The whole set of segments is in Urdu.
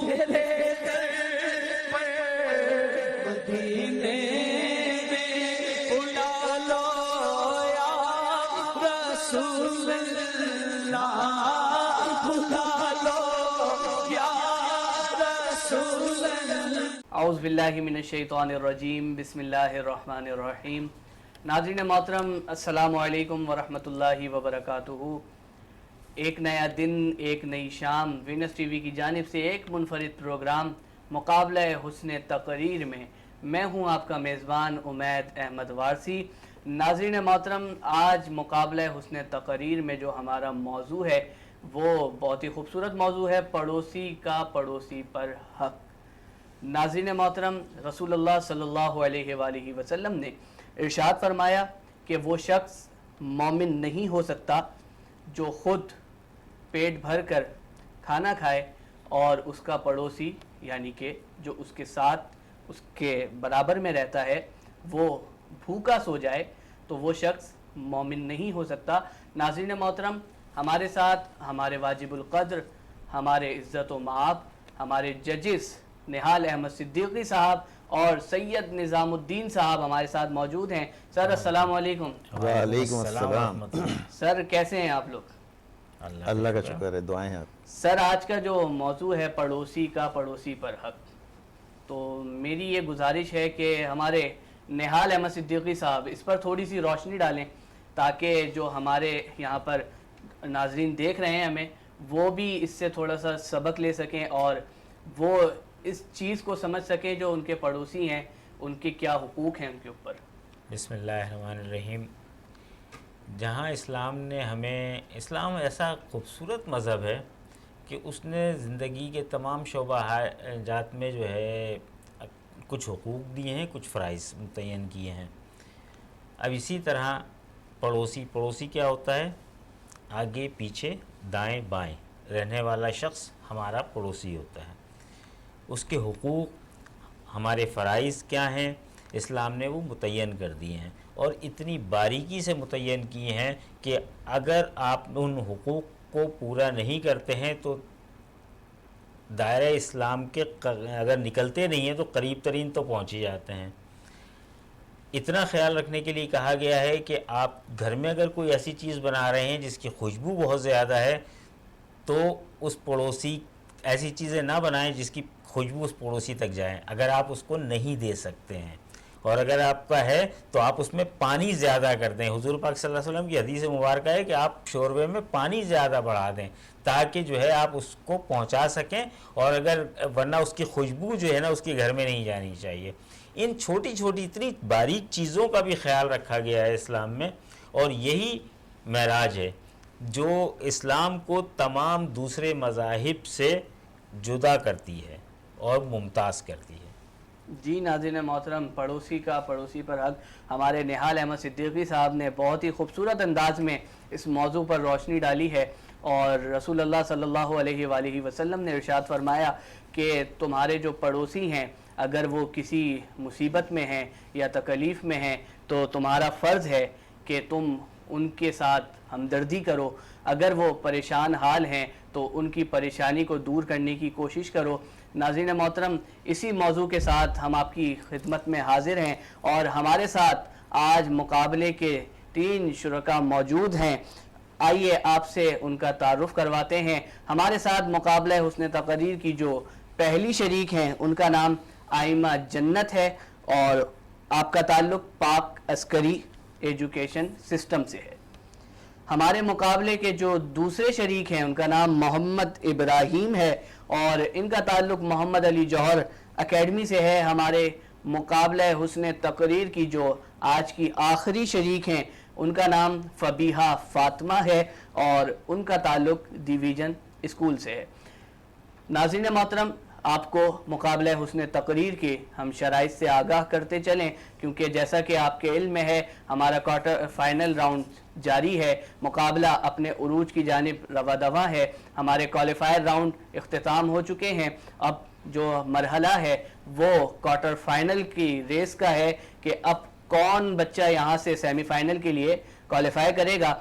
تیرے در پہ مدینے میں بلا لو یا رسول اللہ، بلا لو یا رسول اللہ۔ اعوذ باللہ من الشیطان الرجیم، بسم اللہ الرحمن الرحیم۔ ناظرین محترم، السلام علیکم ورحمۃ اللہ وبرکاتہ۔ ایک نیا دن، ایک نئی شام، وینس ٹی وی کی جانب سے ایک منفرد پروگرام مقابلہ حسن تقریر میں میں ہوں آپ کا میزبان عمید احمد وارثی۔ ناظرین محترم، آج مقابلہ حسن تقریر میں جو ہمارا موضوع ہے وہ بہت ہی خوبصورت موضوع ہے، پڑوسی کا پڑوسی پر حق۔ ناظرین محترم، رسول اللہ صلی اللہ علیہ وآلہ وسلم نے ارشاد فرمایا کہ وہ شخص مومن نہیں ہو سکتا جو خود پیٹ بھر کر کھانا کھائے اور اس کا پڑوسی یعنی کہ جو اس کے ساتھ اس کے برابر میں رہتا ہے وہ بھوکا سو جائے، تو وہ شخص مومن نہیں ہو سکتا۔ ناظرین محترم، ہمارے ساتھ ہمارے واجب القدر، ہمارے عزت و مآب، ہمارے ججز نہال احمد صدیقی صاحب اور سید نظام الدین صاحب ہمارے ساتھ موجود ہیں۔ سر السلام علیکم۔ وعلیکم السلام۔ سر کیسے ہیں آپ لوگ؟ اللہ کا شکر ہے، دعائیں ہیں۔ سر آج کا جو موضوع ہے پڑوسی کا پڑوسی پر حق، تو میری یہ گزارش ہے کہ ہمارے نہال احمد صدیقی صاحب اس پر تھوڑی سی روشنی ڈالیں تاکہ جو ہمارے یہاں پر ناظرین دیکھ رہے ہیں ہمیں، وہ بھی اس سے تھوڑا سا سبق لے سکیں اور وہ اس چیز کو سمجھ سکیں جو ان کے پڑوسی ہیں ان کے کیا حقوق ہیں ان کے اوپر۔ بسم اللہ الرحمن الرحیم۔ جہاں اسلام اسلام ایسا خوبصورت مذہب ہے کہ اس نے زندگی کے تمام شعبہ جات میں جو ہے کچھ حقوق دیے ہیں، کچھ فرائض متعین کیے ہیں۔ اب اسی طرح پڑوسی کیا ہوتا ہے؟ آگے پیچھے دائیں بائیں رہنے والا شخص ہمارا پڑوسی ہوتا ہے۔ اس کے حقوق، ہمارے فرائض کیا ہیں، اسلام نے وہ متعین کر دیے ہیں اور اتنی باریکی سے متعین کیے ہیں کہ اگر آپ ان حقوق کو پورا نہیں کرتے ہیں تو دائرہ اسلام کے اگر نکلتے نہیں ہیں تو قریب ترین تو پہنچ ہی جاتے ہیں۔ اتنا خیال رکھنے کے لیے کہا گیا ہے کہ آپ گھر میں اگر کوئی ایسی چیز بنا رہے ہیں جس کی خوشبو بہت زیادہ ہے تو اس پڑوسی ایسی چیزیں نہ بنائیں جس کی خوشبو اس پڑوسی تک جائیں، اگر آپ اس کو نہیں دے سکتے ہیں۔ اور اگر آپ کا ہے تو آپ اس میں پانی زیادہ کر دیں۔ حضور پاک صلی اللہ علیہ وسلم کی حدیث مبارکہ ہے کہ آپ شوربے میں پانی زیادہ بڑھا دیں تاکہ جو ہے آپ اس کو پہنچا سکیں، اور اگر ورنہ اس کی خوشبو جو ہے نا اس کے گھر میں نہیں جانی چاہیے۔ ان چھوٹی چھوٹی اتنی باریک چیزوں کا بھی خیال رکھا گیا ہے اسلام میں، اور یہی معراج ہے جو اسلام کو تمام دوسرے مذاہب سے جدا کرتی ہے اور ممتاز کرتی ہے۔ جی ناظرین محترم، پڑوسی کا پڑوسی پر حق، ہمارے نہال احمد صدیقی صاحب نے بہت ہی خوبصورت انداز میں اس موضوع پر روشنی ڈالی ہے، اور رسول اللہ صلی اللہ علیہ وآلہ وسلم نے ارشاد فرمایا کہ تمہارے جو پڑوسی ہیں اگر وہ کسی مصیبت میں ہیں یا تکلیف میں ہیں تو تمہارا فرض ہے کہ تم ان کے ساتھ ہمدردی کرو، اگر وہ پریشان حال ہیں تو ان کی پریشانی کو دور کرنے کی کوشش کرو۔ ناظرین محترم، اسی موضوع کے ساتھ ہم آپ کی خدمت میں حاضر ہیں اور ہمارے ساتھ آج مقابلے کے 3 شرکاء موجود ہیں۔ آئیے آپ سے ان کا تعارف کرواتے ہیں۔ ہمارے ساتھ مقابلہ حسن تقریر کی جو پہلی شریک ہیں ان کا نام آئمہ جنت ہے اور آپ کا تعلق پاک عسکری ایجوکیشن سسٹم سے ہے۔ ہمارے مقابلے کے جو دوسرے شریک ہیں ان کا نام محمد ابراہیم ہے اور ان کا تعلق محمد علی جوہر اکیڈمی سے ہے۔ ہمارے مقابلہ حسن تقریر کی جو آج کی آخری شریک ہیں ان کا نام فبیہہ فاطمہ ہے اور ان کا تعلق ڈویژن اسکول سے ہے۔ ناظرین محترم، آپ کو مقابلہ حسن تقریر کے ہم شرائط سے آگاہ کرتے چلیں کیونکہ جیسا کہ آپ کے علم میں ہے ہمارا کوارٹر فائنل راؤنڈ جاری ہے، مقابلہ اپنے عروج کی جانب رواں ہے۔ ہمارے کوالیفائر راؤنڈ اختتام ہو چکے ہیں، اب جو مرحلہ ہے وہ کوارٹر فائنل کی ریس کا ہے کہ اب کون بچہ یہاں سے سیمی فائنل کے لیے کوالیفائی کرے گا۔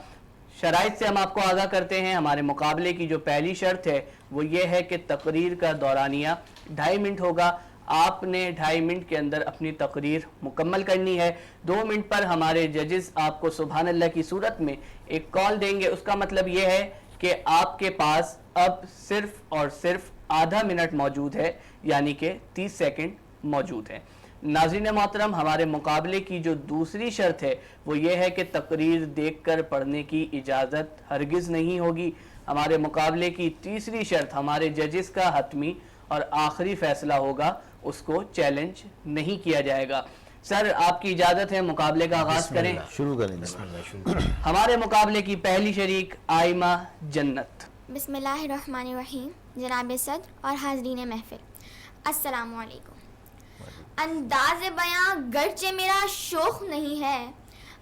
شرائط سے ہم آپ کو آگاہ کرتے ہیں. ہمارے مقابلے کی جو پہلی شرط ہے وہ یہ ہے کہ تقریر کا دورانیہ 2.5 منٹ ہوگا. آپ نے 2.5 منٹ کے اندر اپنی تقریر مکمل کرنی ہے. 2 منٹ پر ہمارے ججز آپ کو سبحان اللہ کی صورت میں ایک کال دیں گے. اس کا مطلب یہ ہے کہ آپ کے پاس اب صرف اور صرف آدھا منٹ موجود ہے، یعنی کہ 30 سیکنڈ موجود ہے. ناظرین محترم، ہمارے مقابلے کی جو دوسری شرط ہے وہ یہ ہے کہ تقریر دیکھ کر پڑھنے کی اجازت ہرگز نہیں ہوگی. ہمارے مقابلے کی تیسری شرط ہمارے ججز کا حتمی اور آخری فیصلہ ہوگا، اس کو چیلنج نہیں کیا جائے گا. سر آپ کی اجازت ہے مقابلے کا آغاز کریں. شروع کریں. بسم اللہ شروع کریں. ہمارے مقابلے کی پہلی شریک آئمہ جنت. بسم اللہ الرحمن الرحیم. جناب صدر اور حاضرین محفل، السلام علیکم. انداز بیاں گرچہ میرا شوق نہیں ہے،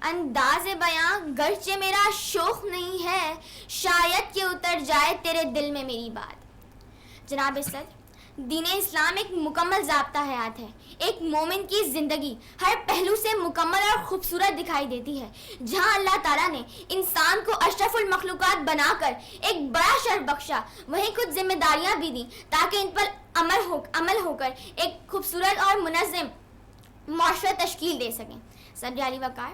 انداز بیاں گرچہ میرا شوق نہیں ہے، شاید کہ اتر جائے تیرے دل میں میری بات. جناب صدر، دین اسلام ایک مکمل ضابطہ حیات ہے. ایک مومن کی زندگی ہر پہلو سے مکمل اور خوبصورت دکھائی دیتی ہے. جہاں اللہ تعالیٰ نے انسان کو اشرف المخلوقات بنا کر ایک بڑا شرف بخشا، وہیں کچھ ذمہ داریاں بھی دیں تاکہ ان پر عمل ہو کر ایک خوبصورت اور منظم معاشرہ تشکیل دے سکیں. صدر علی وقار،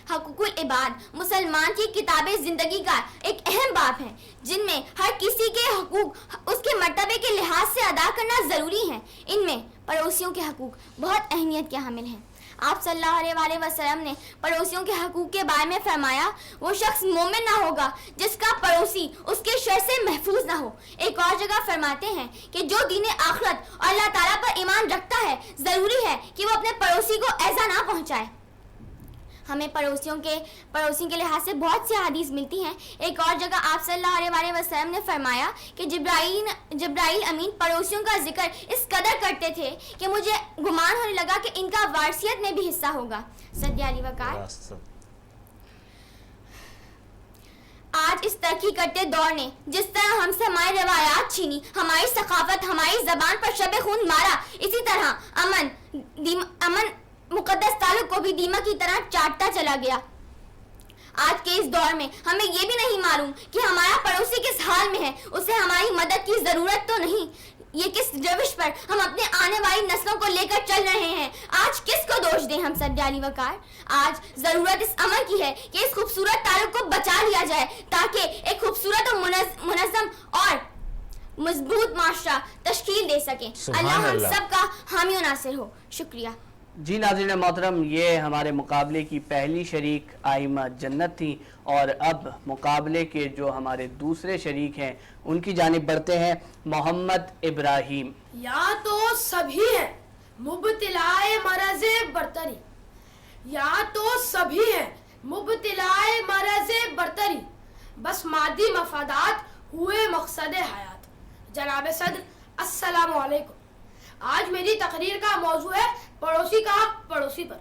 حقوق العباد مسلمان کی کتاب زندگی کا ایک اہم باب ہے، جن میں ہر کسی کے حقوق اس کے مرتبے کے لحاظ سے ادا کرنا ضروری ہے. ان میں پڑوسیوں کے حقوق بہت اہمیت کے حامل ہیں. آپ صلی اللہ علیہ وآلہ وسلم نے پڑوسیوں کے حقوق کے بارے میں فرمایا، وہ شخص مومن نہ ہوگا جس کا پڑوسی اس کے شر سے محفوظ نہ ہو. ایک اور جگہ فرماتے ہیں کہ جو دین آخرت اور اللہ تعالیٰ پر ایمان رکھتا ہے، ضروری ہے کہ وہ اپنے پڑوسی کو ایذا نہ پہنچائے. ہمیں پڑوسی کے لحاظ سے بہت سی حدیث ملتی ہیں. ایک اور جگہ آپ صلی اللہ علیہ وآلہ وسلم نے فرمایا کہ جبرائیل امین پڑوسیوں کا ذکر اس قدر کرتے تھے کہ مجھے گمان ہونے لگا کہ ان کا وارثیت میں بھی حصہ ہوگا. صدر علی وقار، آج اس ترقی کرتے دور نے جس طرح ہم سے ہماری روایات چھینی، ہماری ثقافت، ہماری زبان پر شب خون مارا، اسی طرح امن مقدس تعلق کو بھی دیمہ کی طرح چاٹتا چلا گیا. آج کے اس دور میں ہمیں یہ بھی نہیں معلوم کہ ہمارا پڑوسی کس حال میں ہے، اسے ہماری مدد کی ضرورت تو نہیں. یہ کس روش پر ہم اپنے آنے والی نسلوں کو لے کر چل رہے ہیں. آج کس کو دوش دیں ہم؟ صدر علی وقار، آج ضرورت اس عمل کی ہے کہ اس خوبصورت تعلق کو بچا لیا جائے تاکہ ایک خوبصورت اور منظم اور مضبوط معاشرہ تشکیل دے سکیں. اللہ ہم سب کا حامی و ناصر ہو. شکریہ. جی ناظرین محترم، یہ ہمارے مقابلے کی پہلی شریک آئمہ جنت تھی، اور اب مقابلے کے جو ہمارے دوسرے شریک ہیں ان کی جانب بڑھتے ہیں. محمد ابراہیم. یا تو سبھی ہیں مبتلائے مرض برتری، یا تو سبھی ہیں مبتلائے مرض برتری، بس مادی مفادات ہوئے مقصد حیات. جناب صدر، السلام علیکم. آج میری تقریر کا موضوع ہے پڑوسی کا حق پڑوسی پر.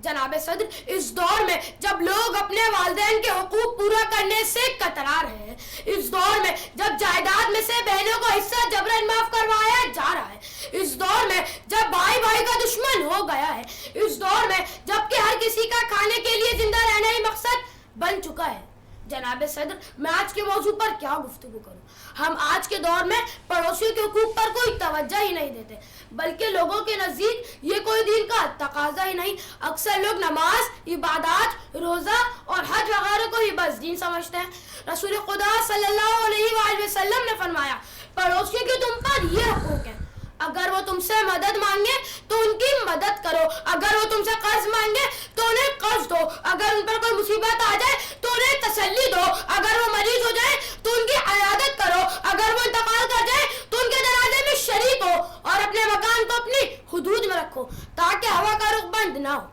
جناب صدر، اس دور میں جب لوگ اپنے والدین کے حقوق پورا کرنے سے کترا رہے ہیں، اس دور میں جب جائیداد میں سے بہنوں کو حصہ جبرن معاف کروایا جا رہا ہے، اس دور میں جب بھائی بھائی کا دشمن ہو گیا ہے، اس دور میں جب کہ ہر کسی کا کھانے کے لیے زندہ رہنا ہی مقصد بن چکا ہے، جناب صدر میں آج کے موضوع پر کیا گفتگو کروں. ہم آج کے دور میں پڑوسیوں کے حقوق پر کوئی توجہ ہی نہیں دیتے، بلکہ لوگوں کے نزدیک یہ کوئی دین کا تقاضا ہی نہیں. اکثر لوگ نماز، عبادات، روزہ اور حج وغیرہ کو ہی بس دین سمجھتے ہیں. رسول خدا صلی اللہ علیہ وآلہ وسلم نے فرمایا، پڑوسیوں کے تم پر یہ حقوق ہیں، اگر وہ تم سے مدد مانگے تو ان کی مدد کرو، اگر وہ تم سے قرض مانگے تو انہیں قرض دو، اگر ان پر کوئی مصیبت آ جائے تو انہیں تسلی دو، اگر وہ مریض ہو جائے تو ان کی عیادت کرو، اگر وہ انتقال کر جائے تو ان کے جنازے میں شریک ہو، اور اپنے مکان کو اپنی حدود میں رکھو تاکہ ہوا کا رخ بند نہ ہو.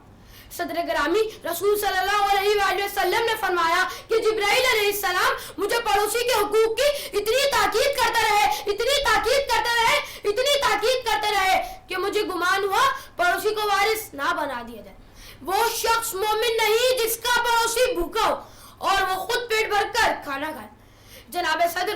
صدر گرامی، رسول صلی اللہ علیہ وآلہ وسلم نے فرمایا کہ جبرائیل علیہ السلام مجھے پڑوسی کے حقوق کی اتنی تاکید کرتے رہے کہ مجھے گمان ہوا پڑوسی کو وارث نہ بنا دیا جائے. وہ شخص مومن نہیں جس کا پڑوسی بھوکا ہو اور وہ خود پیٹ بھر کر کھانا کھائے. جناب صدر،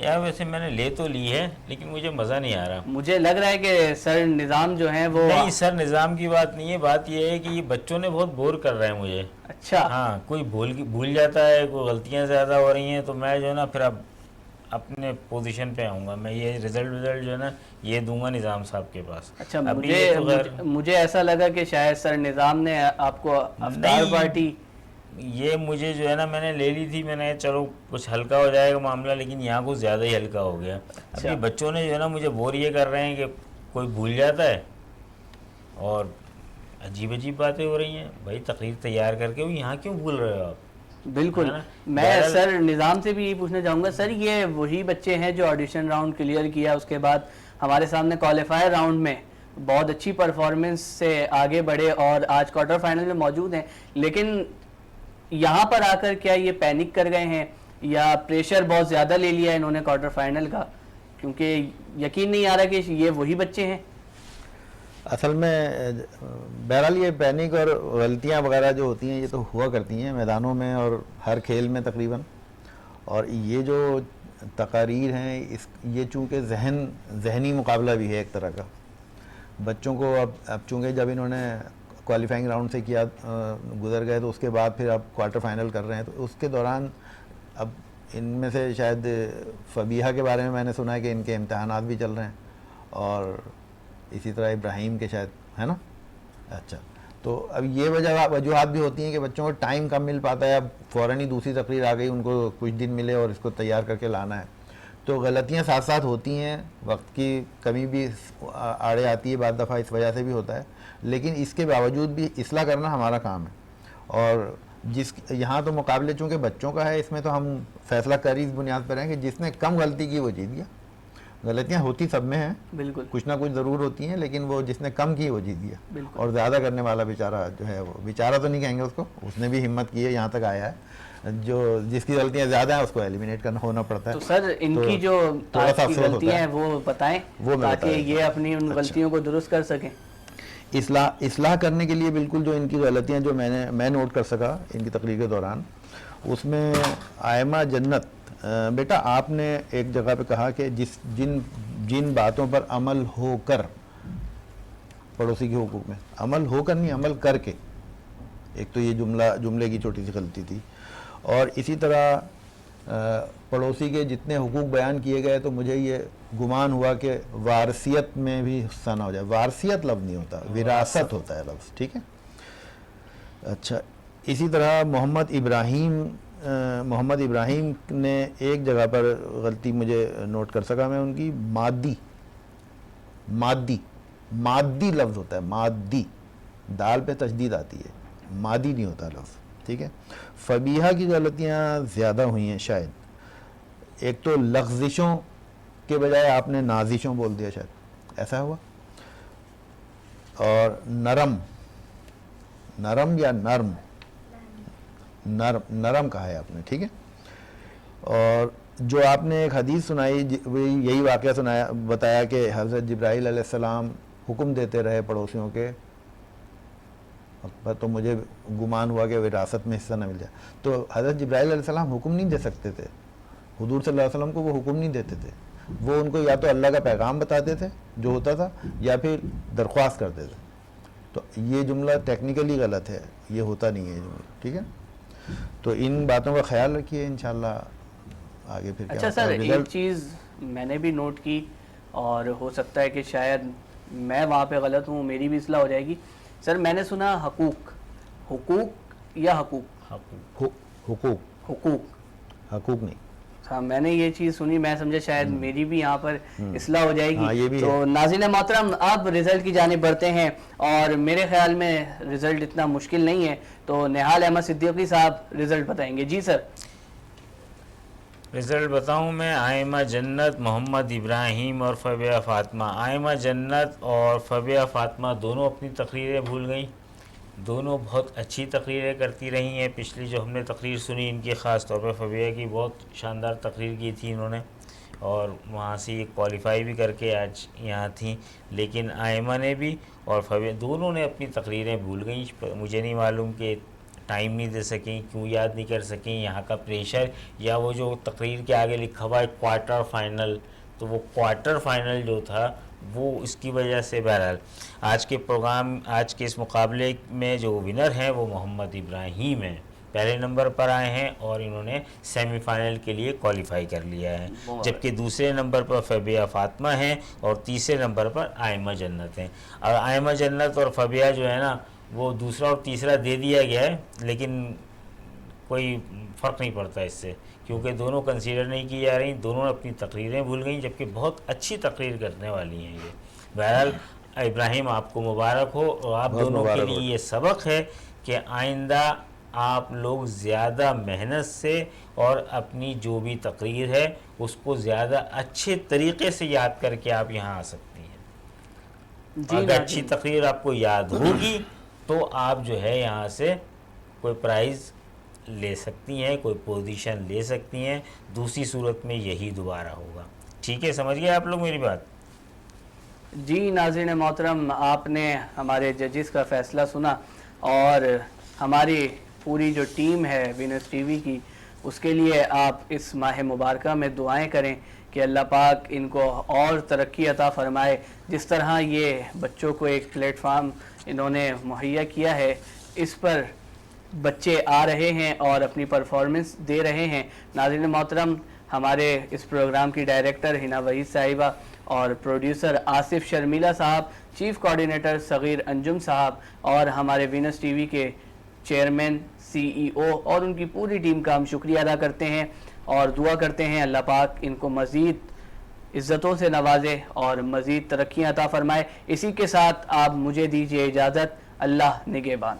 یار ویسے میں نے لے تو لی ہے لیکن مجھے مزہ نہیں آ رہا. مجھے لگ رہا ہے کہ سر نظام جو ہیں وہ نہیں سر نظام کی بات نہیں ہے, بات یہ ہے کہ یہ بچوں نے بہت بور کر رہے ہیں مجھے. اچھا ہاں کوئی بھول جاتا ہے, کوئی غلطیاں زیادہ ہو رہی ہیں, تو میں جو ہے نا پھر اب اپنے پوزیشن پہ آؤں گا. میں یہ رزلٹ جو ہے نا یہ دوں گا نظام صاحب کے پاس. اچھا ابھی یہ تو غیر مجھے ایسا لگا کہ شاید سر نظام نے آپ کو افطار نہیں. پارٹی یہ مجھے جو ہے نا میں نے لے لی تھی, میں نے چلو کچھ ہلکا ہو جائے گا معاملہ, لیکن یہاں کچھ زیادہ ہی ہلکا ہو گیا. ابھی بچوں نے جو ہے نا مجھے بور یہ کر رہے ہیں کہ کوئی بھول جاتا ہے اور عجیب عجیب باتیں ہو رہی ہیں. بھائی تقریر تیار کر کے یہاں کیوں بھول رہے ہو آپ؟ بالکل. میں سر نظام سے بھی یہی پوچھنا چاہوں گا, سر یہ وہی بچے ہیں جو آڈیشن راؤنڈ کلیئر کیا, اس کے بعد ہمارے سامنے کوالیفائر راؤنڈ میں بہت اچھی پرفارمنس سے آگے بڑھے اور آج کوارٹر فائنل میں موجود ہیں, لیکن یہاں پر آ کر کیا یہ پینک کر گئے ہیں یا پریشر بہت زیادہ لے لیا ہے انہوں نے کوارٹر فائنل کا, کیونکہ یقین نہیں آ رہا کہ یہ وہی بچے ہیں؟ اصل میں بہرحال یہ پینک اور غلطیاں وغیرہ جو ہوتی ہیں یہ تو ہوا کرتی ہیں میدانوں میں اور ہر کھیل میں تقریباً. اور یہ جو تقاریر ہیں یہ چونکہ ذہنی مقابلہ بھی ہے ایک طرح کا. بچوں کو اب چونکہ جب انہوں نے کوالیفائنگ راؤنڈ سے کیا گزر گئے تو اس کے بعد پھر اب کوارٹر فائنل کر رہے ہیں, تو اس کے دوران اب ان میں سے شاید فبیحہ کے بارے میں میں نے سنا ہے کہ ان کے امتحانات بھی چل رہے ہیں, اور اسی طرح ابراہیم کے شاید ہے نا. اچھا تو اب یہ وجوہات بھی ہوتی ہیں کہ بچوں کو ٹائم کم مل پاتا ہے, اب فوراً ہی دوسری تقریر آ گئی, ان کو کچھ دن ملے اور اس کو تیار کر کے لانا ہے, تو غلطیاں ساتھ ساتھ ہوتی ہیں, وقت کی کمی بھی آڑے آتی ہے بعض دفعہ, اس وجہ سے بھی ہوتا ہے. لیکن اس کے باوجود بھی اصلاح کرنا ہمارا کام ہے, اور یہاں تو مقابلے چونکہ بچوں کا ہے, اس میں تو ہم فیصلہ کری اس بنیاد پر ہیں کہ جس نے کم غلطی کی وہ جیت گیا. غلطیاں ہوتی سب میں ہیں, بالکل کچھ نہ کچھ ضرور ہوتی ہیں, لیکن وہ جس نے کم کی وہ جیت گیا. بالکل. اور زیادہ کرنے والا بیچارہ جو ہے, وہ بیچارہ تو نہیں کہیں گے اس کو, اس نے بھی ہمت کی ہے, یہاں تک آیا ہے. جس کی غلطیاں زیادہ ہیں اس کو ایلیمینیٹ کرنا ہونا پڑتا ہے. تو سر ان کی جو غلطیاں ہیں وہ بتائیں تاکہ یہ اپنی ان غلطیوں کو درست کر سکیں. اصلاح کرنے کے لیے بالکل جو ان کی غلطیاں جو میں نوٹ کر سکا ان کی تقریر کے دوران, اس میں آئمہ جنت, بیٹا آپ نے ایک جگہ پہ کہا کہ جن باتوں پر عمل ہو کر, پڑوسی کے حقوق میں عمل ہو کر نہیں عمل کر کے, ایک تو یہ جملے کی چھوٹی سی غلطی تھی. اور اسی طرح پڑوسی کے جتنے حقوق بیان کیے گئے تو مجھے یہ گمان ہوا کہ وارثیت میں بھی حصہ نہ ہو جائے. وارثیت لفظ نہیں ہوتا, وراثت ہوتا ہے لفظ, ٹھیک ہے. اچھا اسی طرح محمد ابراہیم نے ایک جگہ پر غلطی مجھے نوٹ کر سکا میں ان کی, مادی لفظ ہوتا ہے, مادی, دال پہ تشدید آتی ہے, مادی نہیں ہوتا لفظ, ٹھیک ہے. فبیحہ کی غلطیاں زیادہ ہوئی ہیں شاید, ایک تو لغزشوں کے بجائے آپ نے نازشوں بول دیا, شاید ایسا ہوا. اور نرم یا نرم کہا ہے آپ نے, ٹھیک ہے. اور جو آپ نے ایک حدیث سنائی, یہی واقعہ بتایا کہ حضرت جبرائیل علیہ السلام حکم دیتے رہے پڑوسیوں کے, تو مجھے گمان ہوا کہ وراثت میں حصہ نہ مل جائے. تو حضرت جبرائیل علیہ السلام حکم نہیں دے سکتے تھے, حضور صلی اللہ علیہ وسلم کو وہ حکم نہیں دیتے تھے, وہ ان کو یا تو اللہ کا پیغام بتاتے تھے جو ہوتا تھا, یا پھر درخواست کرتے تھے. تو یہ جملہ ٹیکنیکلی غلط ہے, یہ ہوتا نہیں ہے یہ جملہ, ٹھیک ہے. تو ان باتوں کا خیال رکھیے انشاءاللہ آگے پھر. اچھا سر ایک چیز میں نے بھی نوٹ کی, اور ہو سکتا ہے کہ شاید میں وہاں پہ غلط ہوں, میری بھی اصلاح ہو جائے گی. سر میں نے سنا حقوق یا حقوق نہیں. ہاں میں نے یہ چیز سنی, میں سمجھا شاید میری بھی یہاں پر اصلاح ہو جائے گی. تو ناظرین محترم آپ رزلٹ کی جانب بڑھتے ہیں, اور میرے خیال میں رزلٹ اتنا مشکل نہیں ہے, تو نہال احمد صدیقی صاحب رزلٹ بتائیں گے. جی سر. رزلٹ بتاؤں میں, آئمہ جنت محمد ابراہیم اور فبیہ فاطمہ. آئمہ جنت اور فبیہ فاطمہ دونوں اپنی تقریریں بھول گئیں, دونوں بہت اچھی تقریریں کرتی رہی ہیں. پچھلی جو ہم نے تقریر سنی ان کی, خاص طور پہ فبیہ کی, بہت شاندار تقریر کی تھی انہوں نے, اور وہاں سے یہ کوالیفائی بھی کر کے آج یہاں تھیں. لیکن آئمہ نے بھی اور فبیہ دونوں نے اپنی تقریریں بھول گئیں. مجھے نہیں معلوم کہ ٹائم نہیں دے سکیں، کیوں یاد نہیں کر سکیں، یہاں کا پریشر، یا وہ جو تقریر کے آگے لکھا ہوا ہے کوارٹر فائنل، تو وہ کوارٹر فائنل جو تھا وہ اس کی وجہ سے بہرحال آج کے پروگرام، آج کے اس مقابلے میں جو ونر ہیں وہ محمد ابراہیم ہیں، پہلے نمبر پر آئے ہیں اور انہوں نے سیمی فائنل کے لیے کوالیفائی کر لیا ہے، جبکہ دوسرے نمبر پر فبیہ فاطمہ ہیں اور تیسرے نمبر پر آئمہ جنت ہیں. اور آئمہ جنت اور فبیہ جو ہے نا وہ دوسرا اور تیسرا دے دیا گیا ہے، لیکن کوئی فرق نہیں پڑتا اس سے، کیونکہ دونوں کنسیڈر نہیں کی جا رہی، دونوں اپنی تقریریں بھول گئیں، جبکہ بہت اچھی تقریر کرنے والی ہیں یہ. بہرحال ابراہیم آپ کو مبارک ہو، اور آپ دونوں کے لیے یہ سبق ہے کہ آئندہ آپ لوگ زیادہ محنت سے اور اپنی جو بھی تقریر ہے اس کو زیادہ اچھے طریقے سے یاد کر کے آپ یہاں آ سکتی ہیں. اگر اچھی تقریر آپ کو یاد ہوگی تو آپ جو ہے یہاں سے کوئی پرائز لے سکتی ہیں، کوئی پوزیشن لے سکتی ہیں، دوسری صورت میں یہی دوبارہ ہوگا. ٹھیک ہے، سمجھ گئے آپ لوگ میری بات؟ جی ناظرین محترم، آپ نے ہمارے ججز کا فیصلہ سنا، اور ہماری پوری جو ٹیم ہے وینس ٹی وی کی، اس کے لیے آپ اس ماہ مبارکہ میں دعائیں کریں کہ اللہ پاک ان کو اور ترقی عطا فرمائے. جس طرح یہ بچوں کو ایک پلیٹ فارم انہوں نے مہیا کیا ہے، اس پر بچے آ رہے ہیں اور اپنی پرفارمنس دے رہے ہیں. ناظرین محترم، ہمارے اس پروگرام کی ڈائریکٹر ہنا وحید صاحبہ اور پروڈیوسر آصف شرمیلا صاحب، چیف کوارڈینیٹر صغیر انجم صاحب، اور ہمارے وینس ٹی وی کے چیئرمین، سی ای او اور ان کی پوری ٹیم کا ہم شکریہ ادا کرتے ہیں اور دعا کرتے ہیں اللہ پاک ان کو مزید عزتوں سے نوازے اور مزید ترقیاں عطا فرمائے. اسی کے ساتھ آپ مجھے دیجیے اجازت. اللہ نگہبان.